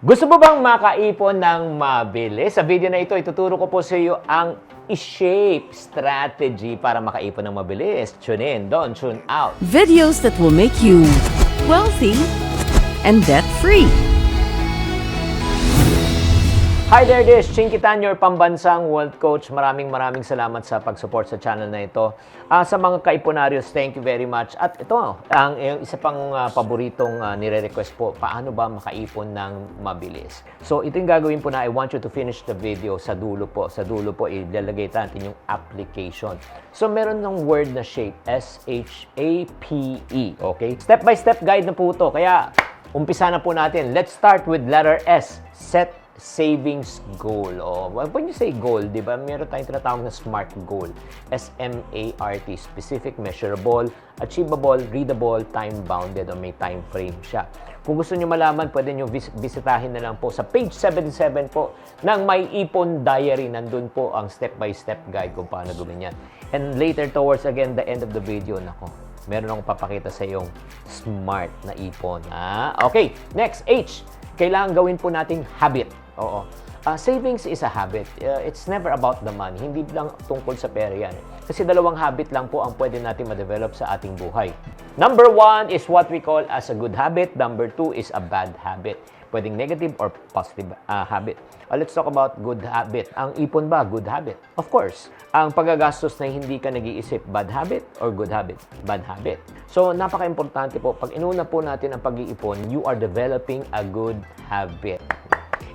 Gusto mo bang makaipon ng mabilis? Sa video na ito, ituturo ko po sa iyo ang i-shape strategy para makaipon ng mabilis. Tune in, don't tune out. Videos that will make you wealthy and debt-free. Hi there, this is Chinky Tan, your pambansang wealth coach. Maraming salamat sa pag-support sa channel na ito. Sa mga kaiponarios, thank you very much. At ito, ang isa pang paboritong nire-request po, paano ba makaipon ng mabilis? So, ito yung gagawin po na I want you to finish the video sa dulo po. Sa dulo po, ilalagay natin yung application. So, meron ng word na shape, S-H-A-P-E. Okay? Step-by-step guide na po ito. Kaya, umpisa na po natin. Let's start with letter S. Set savings goal. When you say goal, di ba, meron tayong tinatawag na SMART goal. S-M-A-R-T. Specific, measurable, achievable, readable, time-bounded, o may time frame siya. Kung gusto nyo malaman, pwede nyo bisitahin na lang po sa page 77 po ng May Ipon Diary. Nandun po ang step-by-step guide kung paano gawin yan. And later, towards again the end of the video, nako, meron akong papakita sa yung smart na ipon. Okay, next, H. Kailangan gawin po nating habit. Oo. Savings is a habit. It's never about the money. Hindi lang tungkol sa pera yan. Kasi dalawang habit lang po ang pwede natin ma-develop sa ating buhay. Number 1 is what we call as a good habit. Number 2 is a bad habit. Pwedeng negative or positive habit. Let's talk about good habit. Ang ipon ba, good habit? Of course. Ang paggagastos na hindi ka nag-iisip, bad habit or good habit? Bad habit. So, napaka-importante po. Pag inuna po natin ang pag-iipon, you are developing a good habit.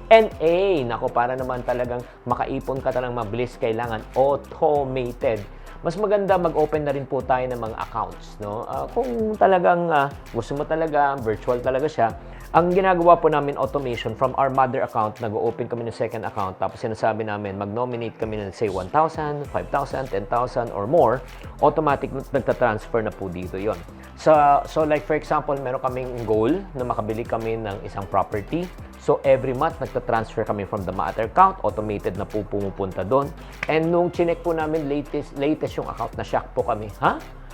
And A, nako, para naman talagang makaipon ka talagang mabilis, kailangan automated. Mas maganda mag-open na rin po tayo ng mga accounts, no? Kung talagang gusto mo talaga, virtual talaga siya, ang ginagawa po namin automation from our mother account, nag-open kami ng second account, tapos sinasabi namin, mag-nominate kami ng say 1,000, 5,000, 10,000 or more, automatic nagta-transfer na po dito yon. So like for example, meron kaming goal na makabili kami ng isang property. So every month, nagta-transfer kami from the mother account, automated na po pumupunta doon. And nung chinek po namin latest yung account, na shock po kami,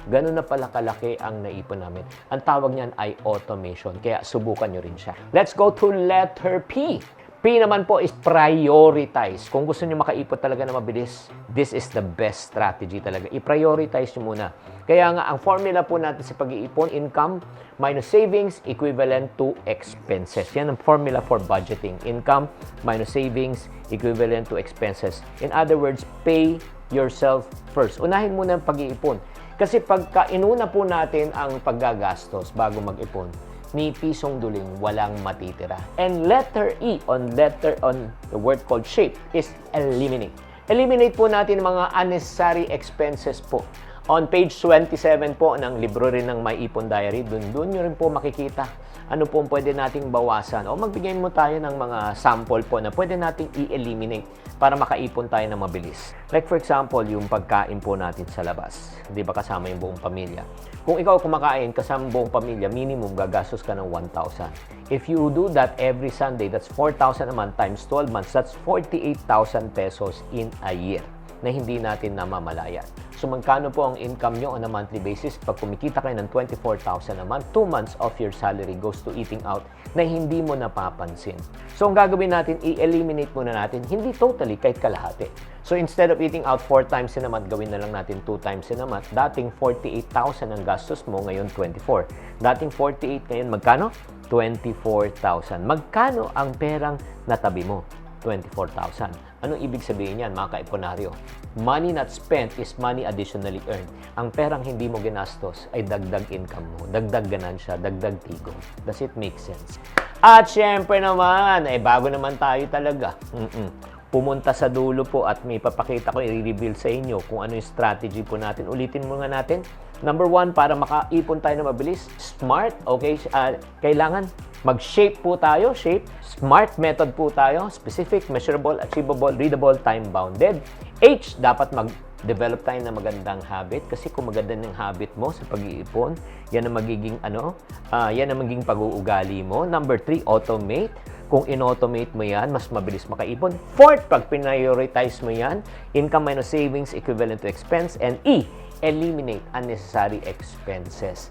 ganun na pala kalaki ang naipon namin. Ang tawag niyan ay automation. Kaya subukan nyo rin siya. Let's go to letter P. P naman po is prioritize. Kung gusto nyo makaipon talaga na mabilis, this is the best strategy talaga. I-prioritize nyo muna. Kaya nga, ang formula po natin sa pag-iipon, income minus savings equivalent to expenses. Yan ang formula for budgeting. Income minus savings equivalent to expenses. In other words, pay yourself first. Unahin muna ang pag-iipon. Kasi pagka inuna po natin ang paggagastos bago mag-ipon, ni pisong duling walang matitira. And letter E on the word called shape is eliminate. Eliminate po natin mga unnecessary expenses po. On page 27 po ng libro rin ng May Ipon Diary, doon nyo rin po makikita ano po pwede nating bawasan. O magbigay mo tayo ng mga sample po na pwede nating i-eliminate para makaipon tayo ng mabilis. Like for example, yung pagkain po natin sa labas. Di ba kasama yung buong pamilya? Kung ikaw kumakain kasama buong pamilya, minimum gagastos ka ng 1,000. If you do that every Sunday, that's 4,000 a month times 12 months. That's 48,000 pesos in a year na hindi natin namamalayan. So, magkano po ang income nyo on a monthly basis? Pag kumikita kayo ng 24,000 a month, 2 months of your salary goes to eating out na hindi mo napapansin. So, ang gagawin natin, i-eliminate muna natin, hindi totally, kahit kalahati. So, instead of eating out 4 times in a month, gawin na lang natin 2 times in a month. Dating 48,000 ang gastos mo, ngayon 24. Dating 48, ngayon magkano? 24,000. Magkano ang perang natabi mo? 24,000. Anong ibig sabihin yan, mga kaiponaryo? Money not spent is money additionally earned. Ang perang hindi mo ginastos ay dagdag income mo, dagdag ganansya, dagdag tigo. Does it make sense? At syempre naman, bago naman tayo talaga. Pumunta sa dulo po at may papakita ko, i-reveal sa inyo kung ano yung strategy po natin. Ulitin mo nga natin. Number 1, para makaipon tayo na mabilis, smart, okay? Kailangan mag-shape po tayo, shape. Smart method po tayo, specific, measurable, achievable, readable, time-bounded. H, dapat mag-develop tayo ng magandang habit kasi kung maganda ng habit mo sa pag-iipon, yan ang magiging yan ang magiging pag-uugali mo. Number 3, automate. Kung in-automate mo yan, mas mabilis makaipon. Fourth, pag prioritize mo yan, income minus savings equivalent to expense. And E, eliminate unnecessary expenses.